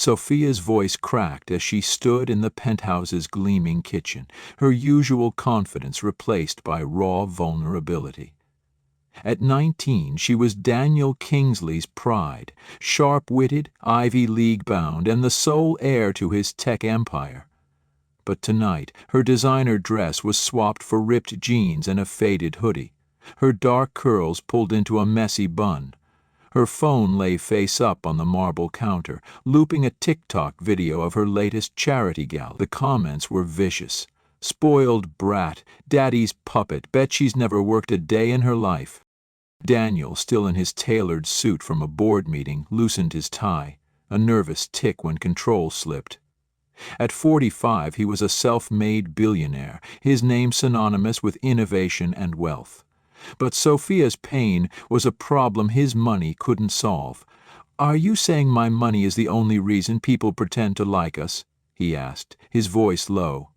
Sophia's voice cracked as she stood in the penthouse's gleaming kitchen, her usual confidence replaced by raw vulnerability. At 19, she was Daniel Kingsley's pride, sharp-witted, Ivy League-bound, and the sole heir to his tech empire. But tonight, her designer dress was swapped for ripped jeans and a faded hoodie, her dark curls pulled into a messy bun. Her phone lay face up on the marble counter, looping a TikTok video of her latest charity gala. The comments were vicious. Spoiled brat, daddy's puppet, bet she's never worked a day in her life. Daniel, still in his tailored suit from a board meeting, loosened his tie, a nervous tick when control slipped. At 45, he was a self-made billionaire, his name synonymous with innovation and wealth. But Sophia's pain was a problem his money couldn't solve. "Are you saying my money is the only reason people pretend to like us?" he asked, his voice low.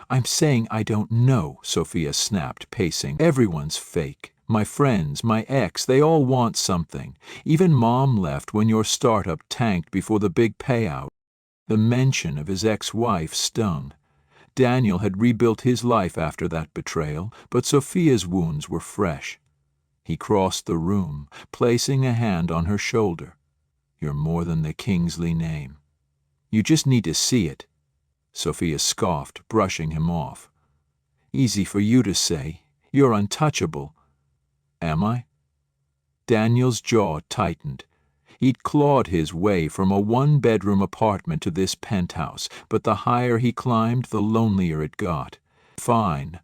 "I'm saying I don't know," Sophia snapped, pacing. "Everyone's fake. My friends, my ex, they all want something. Even Mom left when your startup tanked before the big payout." The mention of his ex-wife stung. Daniel had rebuilt his life after that betrayal, but Sophia's wounds were fresh. He crossed the room, placing a hand on her shoulder. "You're more than the Kingsley name. You just need to see it." Sophia scoffed, brushing him off. "Easy for you to say. You're untouchable." "Am I?" Daniel's jaw tightened. He'd clawed his way from a one-bedroom apartment to this penthouse, but the higher he climbed, the lonelier it got. "Fine.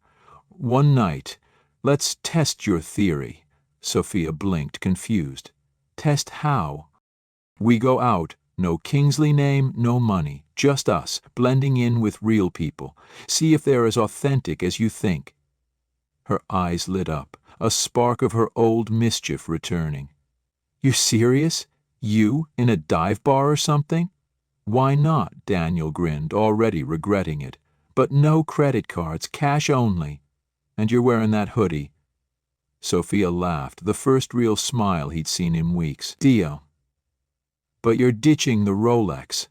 One night. Let's test your theory." Sophia blinked, confused. "Test how?" "We go out. No Kingsley name, no money. Just us, blending in with real people. See if they're as authentic as you think." Her eyes lit up, a spark of her old mischief returning. "You're serious? You, in a dive bar or something?" "Why not?" Daniel grinned, already regretting it. "But no credit cards, cash only. And you're wearing that hoodie." Sophia laughed, the first real smile he'd seen in weeks. "Deal. But you're ditching the Rolex."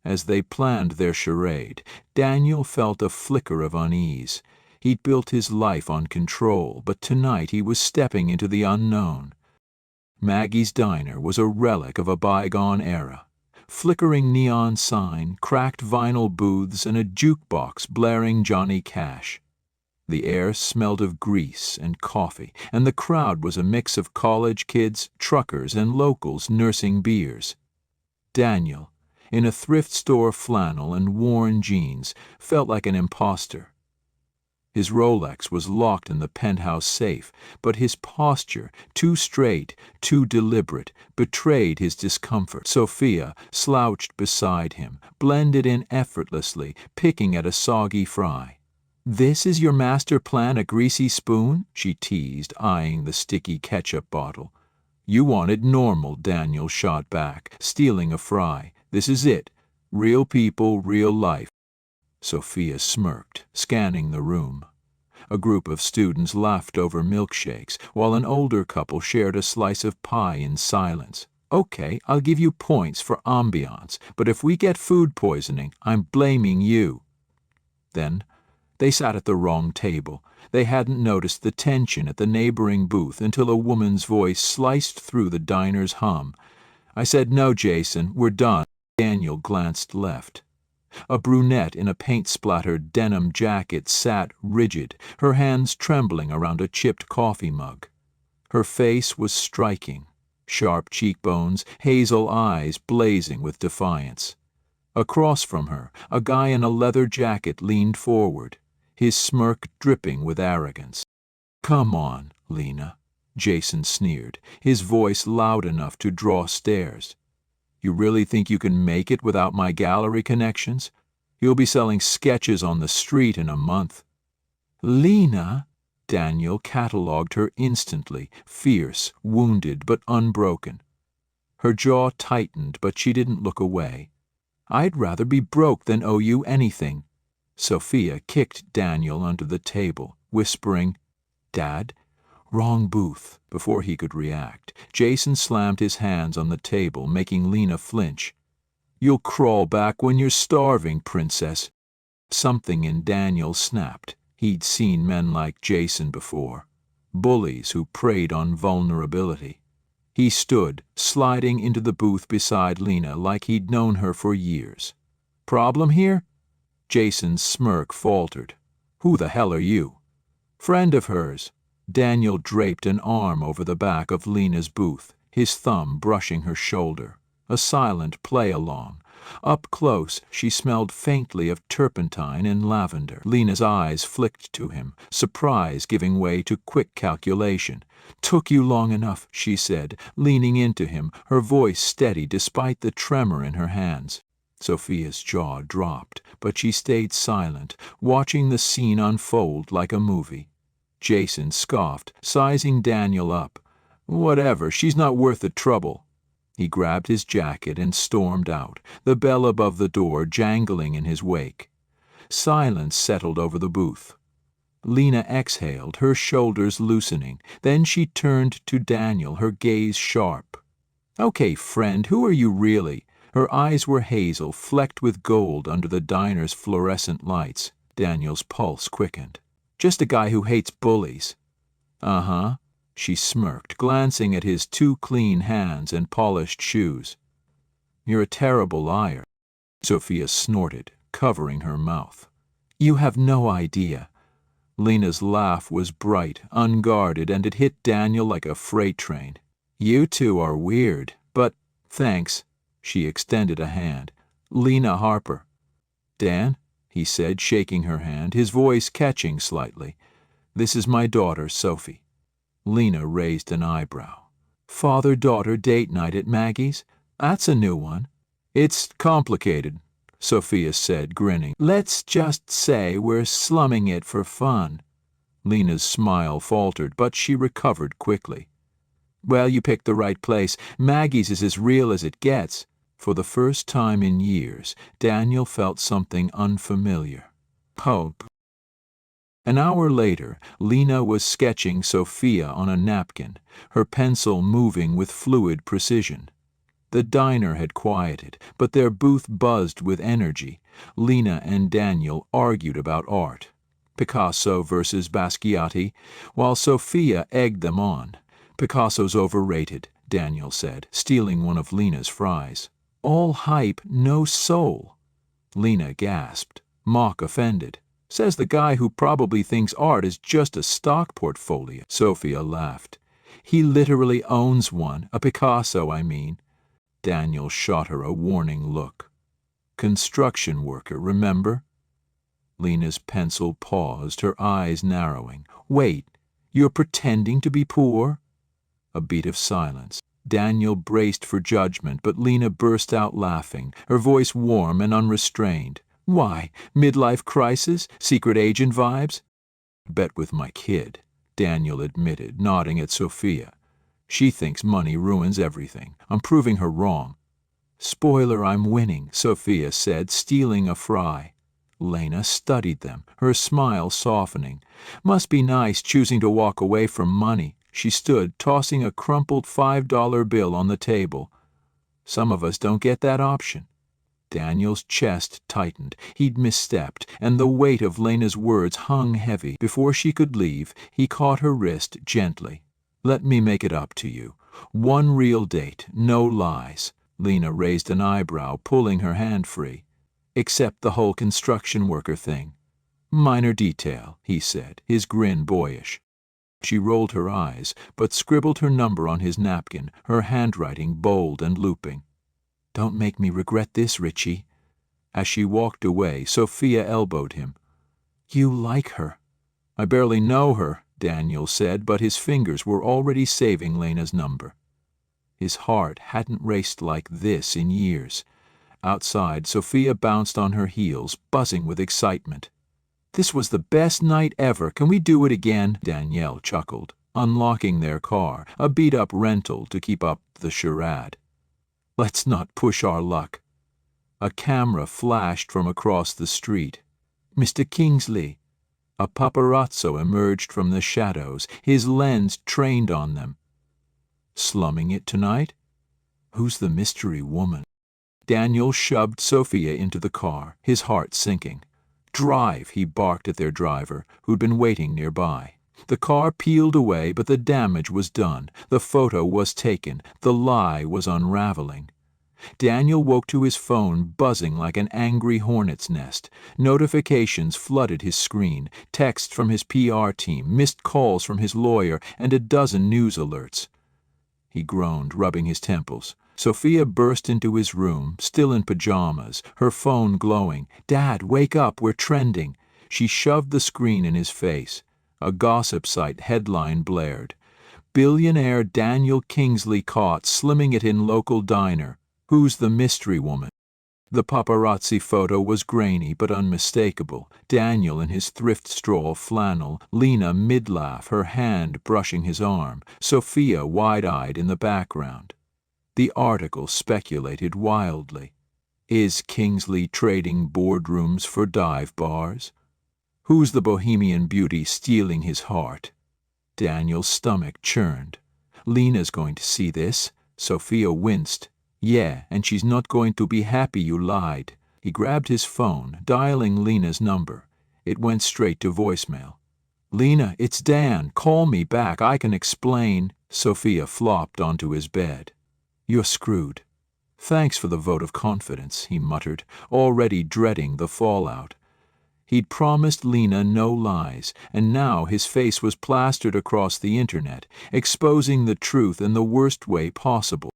As they planned their charade, Daniel felt a flicker of unease. He'd built his life on control, but tonight he was stepping into the unknown. Maggie's Diner was a relic of a bygone era. Flickering neon sign, cracked vinyl booths, and a jukebox blaring Johnny Cash. The air smelled of grease and coffee, and the crowd was a mix of college kids, truckers, and locals nursing beers. Daniel, in a thrift store flannel and worn jeans, felt like an imposter. His Rolex was locked in the penthouse safe, but his posture, too straight, too deliberate, betrayed his discomfort. Sophia slouched beside him, blended in effortlessly, picking at a soggy fry. "This is your master plan, a greasy spoon?" she teased, eyeing the sticky ketchup bottle. "You wanted normal," Daniel shot back, stealing a fry. "This is it. Real people, real life." Sophia smirked, scanning the room. A group of students laughed over milkshakes, while an older couple shared a slice of pie in silence. "Okay, I'll give you points for ambiance, but if we get food poisoning, I'm blaming you." Then, they sat at the wrong table. They hadn't noticed the tension at the neighboring booth until a woman's voice sliced through the diner's hum. "I said no, Jason, we're done." Daniel glanced left. A brunette in a paint-splattered denim jacket sat rigid, her hands trembling around a chipped coffee mug. Her face was striking, sharp cheekbones, hazel eyes blazing with defiance. Across from her, a guy in a leather jacket leaned forward, his smirk dripping with arrogance. "Come on, Lena," Jason sneered, his voice loud enough to draw stares. "You really think you can make it without my gallery connections? You'll be selling sketches on the street in a month." "Lena," Daniel catalogued her instantly, fierce, wounded, but unbroken. Her jaw tightened, but she didn't look away. "I'd rather be broke than owe you anything." Sophia kicked Daniel under the table, whispering, "Dad?" "Wrong booth." Before he could react, Jason slammed his hands on the table, making Lena flinch. You'll crawl back when you're starving, princess. Something in Daniel snapped. He'd seen men like Jason before. Bullies who preyed on vulnerability. He stood, sliding into the booth beside Lena like he'd known her for years. Problem here? Jason's smirk faltered. Who the hell are you? Friend of hers. Daniel draped an arm over the back of Lena's booth, his thumb brushing her shoulder. A silent play-along. Up close, she smelled faintly of turpentine and lavender. Lena's eyes flicked to him, surprise giving way to quick calculation. Took you long enough, she said, leaning into him, her voice steady despite the tremor in her hands. Sophia's jaw dropped, but she stayed silent, watching the scene unfold like a movie. Jason scoffed, sizing Daniel up. Whatever, she's not worth the trouble. He grabbed his jacket and stormed out, the bell above the door jangling in his wake. Silence settled over the booth. Lena exhaled, her shoulders loosening. Then she turned to Daniel, her gaze sharp. Okay, friend, who are you really? Her eyes were hazel, flecked with gold under the diner's fluorescent lights. Daniel's pulse quickened. Just a guy who hates bullies. Uh-huh. She smirked, glancing at his two clean hands and polished shoes. You're a terrible liar. Sophia snorted, covering her mouth. You have no idea. Lena's laugh was bright, unguarded, and it hit Daniel like a freight train. You two are weird, but thanks. She extended a hand. Lena Harper. Dan, he said, shaking her hand, his voice catching slightly. This is my daughter, Sophie. Lena raised an eyebrow. Father-daughter date night at Maggie's? That's a new one. It's complicated, Sophia said, grinning. Let's just say we're slumming it for fun. Lena's smile faltered, but she recovered quickly. Well, you picked the right place. Maggie's is as real as it gets. For the first time in years, Daniel felt something unfamiliar. Hope. An hour later, Lena was sketching Sophia on a napkin, her pencil moving with fluid precision. The diner had quieted, but their booth buzzed with energy. Lena and Daniel argued about art. Picasso versus Basquiat, while Sophia egged them on. Picasso's overrated, Daniel said, stealing one of Lena's fries. All hype, no soul. Lena gasped, mock offended. Says the guy who probably thinks art is just a stock portfolio. Sophia laughed. He literally owns one, a Picasso, I mean. Daniel shot her a warning look. Construction worker, remember? Lena's pencil paused, her eyes narrowing. Wait, you're pretending to be poor? A beat of silence. Daniel braced for judgment, but Lena burst out laughing, her voice warm and unrestrained. Why, midlife crisis? Secret agent vibes? Bet with my kid, Daniel admitted, nodding at Sophia. She thinks money ruins everything. I'm proving her wrong. Spoiler, I'm winning, Sophia said, stealing a fry. Lena studied them, her smile softening. Must be nice choosing to walk away from money. She stood, tossing a crumpled $5 bill on the table. Some of us don't get that option. Daniel's chest tightened. He'd misstepped, and the weight of Lena's words hung heavy. Before she could leave, he caught her wrist gently. Let me make it up to you. One real date, no lies. Lena raised an eyebrow, pulling her hand free. Except the whole construction worker thing. Minor detail, he said, his grin boyish. She rolled her eyes, but scribbled her number on his napkin, her handwriting bold and looping. Don't make me regret this, Richie. As she walked away, Sophia elbowed him. You like her. I barely know her, Daniel said, but his fingers were already saving Lena's number. His heart hadn't raced like this in years. Outside, Sophia bounced on her heels, buzzing with excitement. This was the best night ever. Can we do it again? Danielle chuckled, unlocking their car, a beat-up rental to keep up the charade. Let's not push our luck. A camera flashed from across the street. Mr. Kingsley. A paparazzo emerged from the shadows, his lens trained on them. Slumming it tonight? Who's the mystery woman? Daniel shoved Sophia into the car, his heart sinking. "Drive," he barked at their driver, who'd been waiting nearby. The car peeled away, but the damage was done. The photo was taken. The lie was unraveling. Daniel woke to his phone buzzing like an angry hornet's nest. Notifications flooded his screen, texts from his PR team, missed calls from his lawyer, and a dozen news alerts. He groaned, rubbing his temples. Sophia burst into his room, still in pajamas, her phone glowing. "Dad, wake up, we're trending." She shoved the screen in his face. A gossip site headline blared. "Billionaire Daniel Kingsley caught slimming it in local diner. Who's the mystery woman?" The paparazzi photo was grainy but unmistakable. Daniel in his thrift straw flannel, Lena mid-laugh, her hand brushing his arm, Sophia wide-eyed in the background. The article speculated wildly. Is Kingsley trading boardrooms for dive bars? Who's the bohemian beauty stealing his heart? Daniel's stomach churned. Lena's going to see this. Sophia winced. "Yeah, and she's not going to be happy you lied." He grabbed his phone, dialing Lena's number. It went straight to voicemail. "Lena, it's Dan. Call me back. I can explain." Sophia flopped onto his bed. "You're screwed." "Thanks for the vote of confidence," he muttered, already dreading the fallout. He'd promised Lena no lies, and now his face was plastered across the internet, exposing the truth in the worst way possible.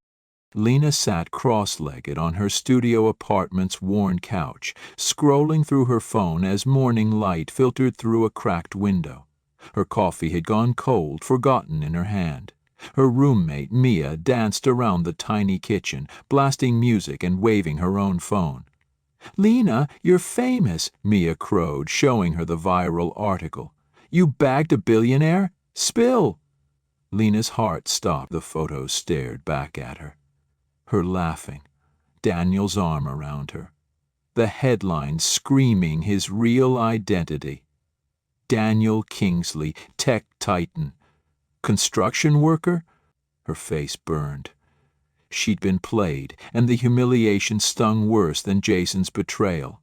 Lena sat cross-legged on her studio apartment's worn couch, scrolling through her phone as morning light filtered through a cracked window. Her coffee had gone cold, forgotten in her hand. Her roommate, Mia, danced around the tiny kitchen, blasting music and waving her own phone. "Lena, you're famous," Mia crowed, showing her the viral article. "You bagged a billionaire? Spill!" Lena's heart stopped. The photo stared back at her. Her laughing, Daniel's arm around her. The headline screaming his real identity. Daniel Kingsley, tech titan. Construction worker? Her face burned. She'd been played, and the humiliation stung worse than Jason's betrayal.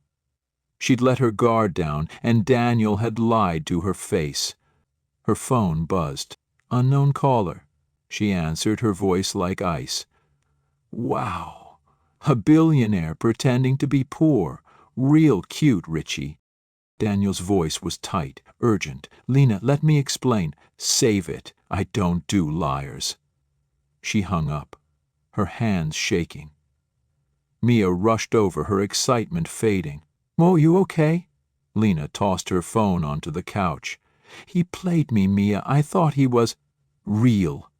She'd let her guard down, and Daniel had lied to her face. Her phone buzzed. "Unknown caller." She answered, her voice like ice. "Wow. A billionaire pretending to be poor. Real cute, Richie." Daniel's voice was tight, urgent. "Lena, let me explain." "Save it. I don't do liars." She hung up, her hands shaking. Mia rushed over, her excitement fading. "Oh, you okay?" Lena tossed her phone onto the couch. "He played me, Mia. I thought he was real."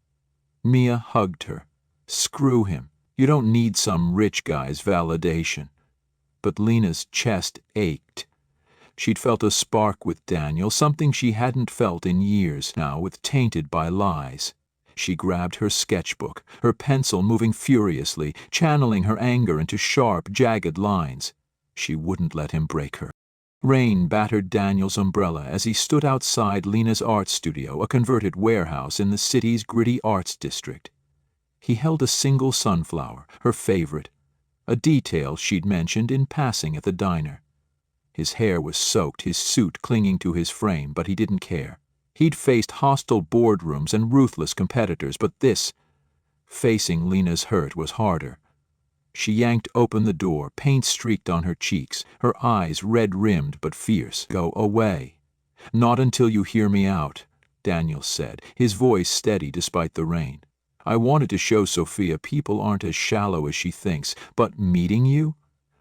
Mia hugged her. "Screw him. You don't need some rich guy's validation." But Lena's chest ached. She'd felt a spark with Daniel, something she hadn't felt in years now, tainted by lies. She grabbed her sketchbook, her pencil moving furiously, channeling her anger into sharp, jagged lines. She wouldn't let him break her. Rain battered Daniel's umbrella as he stood outside Lena's art studio, a converted warehouse in the city's gritty arts district. He held a single sunflower, her favorite, a detail she'd mentioned in passing at the diner. His hair was soaked, his suit clinging to his frame, but he didn't care. He'd faced hostile boardrooms and ruthless competitors, but this, facing Lena's hurt, was harder. She yanked open the door, paint streaked on her cheeks, her eyes red-rimmed but fierce. "Go away." "Not until you hear me out," Daniel said, his voice steady despite the rain. "I wanted to show Sophia people aren't as shallow as she thinks, but meeting you?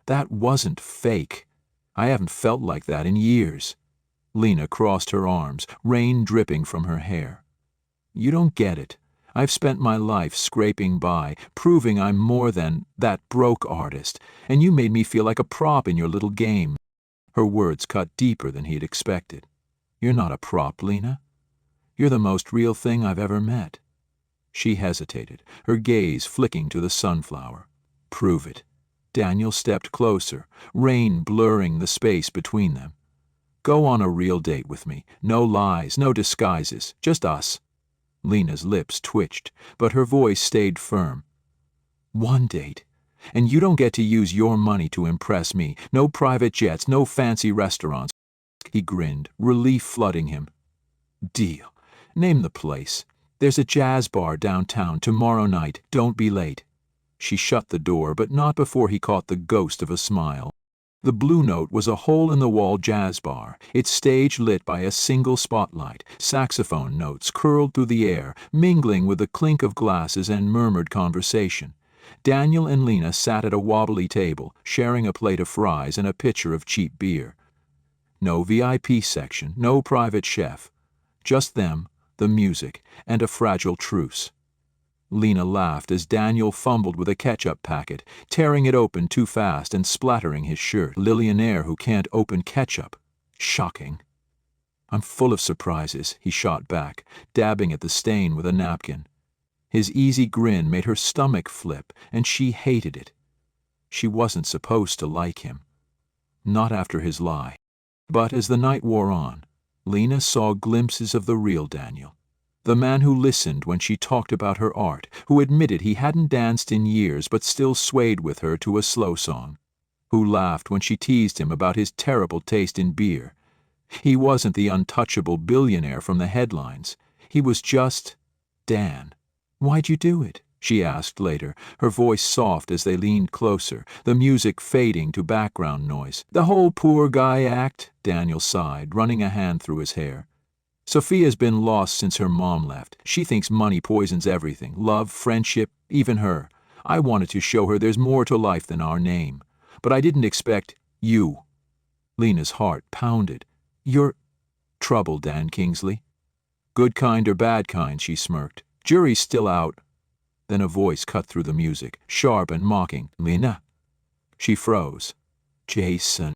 That wasn't fake. I haven't felt like that in years." Lena crossed her arms, rain dripping from her hair. "You don't get it. I've spent my life scraping by, proving I'm more than that broke artist, and you made me feel like a prop in your little game." Her words cut deeper than he'd expected. "You're not a prop, Lena. You're the most real thing I've ever met." She hesitated, her gaze flicking to the sunflower. "Prove it." Daniel stepped closer, rain blurring the space between them. "Go on a real date with me. No lies, no disguises, just us." Lena's lips twitched, but her voice stayed firm. "One date. And you don't get to use your money to impress me. No private jets, no fancy restaurants. He grinned, relief flooding him. Deal. Name the place. There's a jazz bar downtown tomorrow night. Don't be late. She shut the door, but not before he caught the ghost of a smile. The Blue Note was a hole-in-the-wall jazz bar, its stage lit by a single spotlight. Saxophone notes curled through the air, mingling with the clink of glasses and murmured conversation. Daniel and Lena sat at a wobbly table, sharing a plate of fries and a pitcher of cheap beer. No VIP section, no private chef. Just them, the music, and a fragile truce. Lena laughed as Daniel fumbled with a ketchup packet, tearing it open too fast and splattering his shirt. Billionaire who can't open ketchup. Shocking. I'm full of surprises, he shot back, dabbing at the stain with a napkin. His easy grin made her stomach flip, and she hated it. She wasn't supposed to like him. Not after his lie. But as the night wore on, Lena saw glimpses of the real Daniel. The man who listened when she talked about her art, who admitted he hadn't danced in years but still swayed with her to a slow song, who laughed when she teased him about his terrible taste in beer. He wasn't the untouchable billionaire from the headlines. He was just Dan. Why'd you do it? She asked later, her voice soft as they leaned closer, the music fading to background noise. The whole poor guy act, Daniel sighed, running a hand through his hair. Sophia's been lost since her mom left. She thinks money poisons everything, love, friendship, even her. I wanted to show her there's more to life than our name. But I didn't expect you. Lena's heart pounded. You're trouble, Dan Kingsley. Good kind or bad kind, she smirked. Jury's still out. Then a voice cut through the music, sharp and mocking. Lena. She froze. Jason.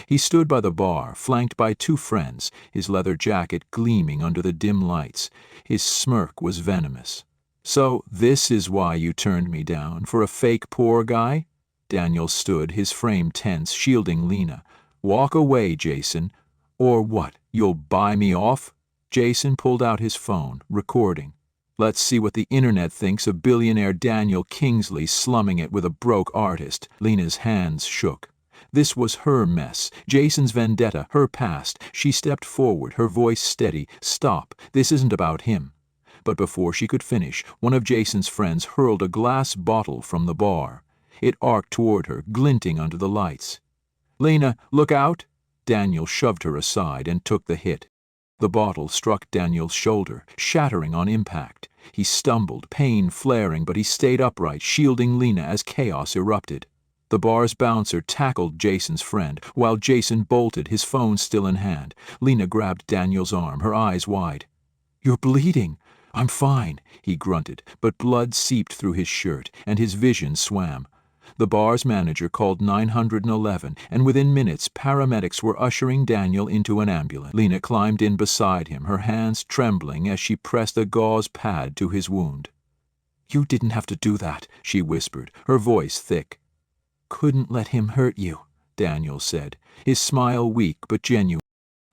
He stood by the bar, flanked by two friends, his leather jacket gleaming under the dim lights. His smirk was venomous. So this is why you turned me down, for a fake poor guy? Daniel stood, his frame tense, shielding Lena. Walk away, Jason. Or what, you'll buy me off? Jason pulled out his phone, recording. Let's see what the internet thinks of billionaire Daniel Kingsley slumming it with a broke artist. Lena's hands shook. This was her mess, Jason's vendetta, her past. She stepped forward, her voice steady. Stop, this isn't about him. But before she could finish, one of Jason's friends hurled a glass bottle from the bar. It arced toward her, glinting under the lights. Lena, look out! Daniel shoved her aside and took the hit. The bottle struck Daniel's shoulder, shattering on impact. He stumbled, pain flaring, but he stayed upright, shielding Lena as chaos erupted. The bar's bouncer tackled Jason's friend, while Jason bolted, his phone still in hand. Lena grabbed Daniel's arm, her eyes wide. You're bleeding. I'm fine, he grunted, but blood seeped through his shirt, and his vision swam. The bar's manager called 911, and within minutes paramedics were ushering Daniel into an ambulance. Lena climbed in beside him, her hands trembling as she pressed a gauze pad to his wound. You didn't have to do that, she whispered, her voice thick. Couldn't let him hurt you, Daniel said, his smile weak but genuine.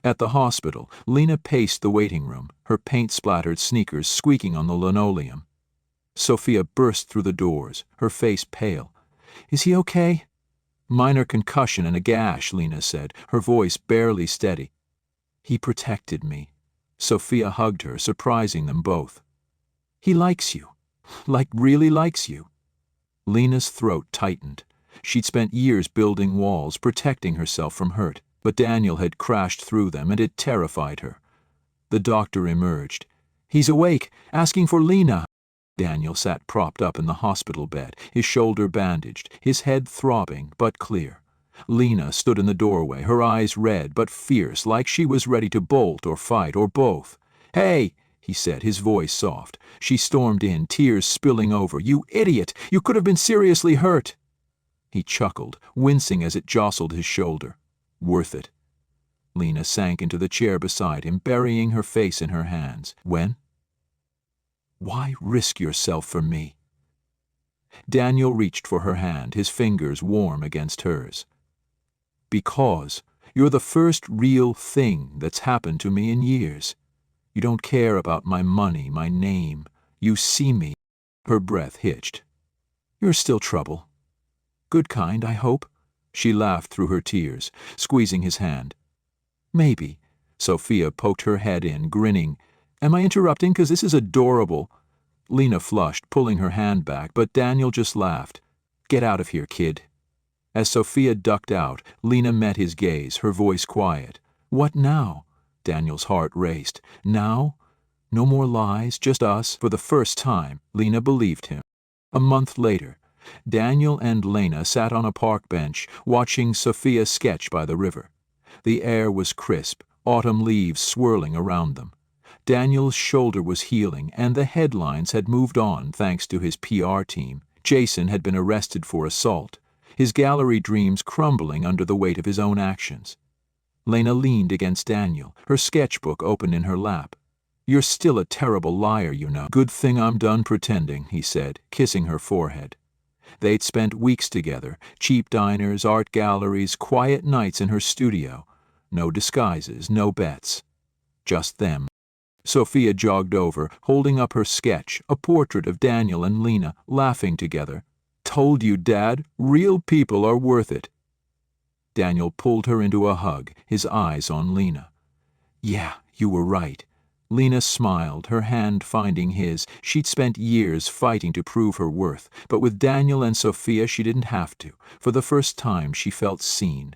At the hospital, Lena paced the waiting room, her paint-splattered sneakers squeaking on the linoleum. Sophia burst through the doors, her face pale. Is he okay? Minor concussion and a gash, Lena said, her voice barely steady. He protected me. Sophia hugged her, surprising them both. He likes you. Like really likes you. Lena's throat tightened. She'd spent years building walls, protecting herself from hurt, but Daniel had crashed through them, and it terrified her. The doctor emerged. He's awake, asking for Lena. Daniel sat propped up in the hospital bed, his shoulder bandaged, his head throbbing but clear. Lena stood in the doorway, her eyes red but fierce, like she was ready to bolt or fight or both. Hey, he said, his voice soft. She stormed in, tears spilling over. You idiot! You could have been seriously hurt! He chuckled, wincing as it jostled his shoulder. Worth it. Lena sank into the chair beside him, burying her face in her hands. When? Why risk yourself for me? Daniel reached for her hand, his fingers warm against hers. Because you're the first real thing that's happened to me in years. You don't care about my money, my name. You see me. Her breath hitched. You're still trouble. Good kind, I hope. She laughed through her tears, squeezing his hand. Maybe. Sophia poked her head in, grinning. Am I interrupting? 'Cause this is adorable. Lena flushed, pulling her hand back, but Daniel just laughed. Get out of here, kid. As Sophia ducked out, Lena met his gaze, her voice quiet. What now? Daniel's heart raced. Now? No more lies, just us. For the first time, Lena believed him. A month later, Daniel and Lena sat on a park bench, watching Sophia sketch by the river. The air was crisp, autumn leaves swirling around them. Daniel's shoulder was healing, and the headlines had moved on thanks to his PR team. Jason had been arrested for assault, his gallery dreams crumbling under the weight of his own actions. Lena leaned against Daniel, her sketchbook open in her lap. You're still a terrible liar, you know. Good thing I'm done pretending, he said, kissing her forehead. They'd spent weeks together, cheap diners, art galleries, quiet nights in her studio. No disguises, no bets. Just them. Sophia jogged over, holding up her sketch, a portrait of Daniel and Lena, laughing together. Told you, Dad, real people are worth it. Daniel pulled her into a hug, his eyes on Lena. Yeah, you were right. Lena smiled, her hand finding his. She'd spent years fighting to prove her worth, but with Daniel and Sophia she didn't have to. For the first time she felt seen.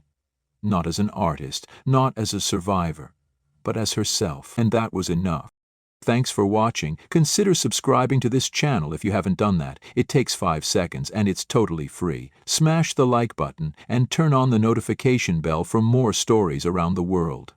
Not as an artist, not as a survivor, but as herself, and that was enough. Thanks for watching. Consider subscribing to this channel if you haven't done that. It takes 5 seconds and it's totally free. Smash the like button and turn on the notification bell for more stories around the world.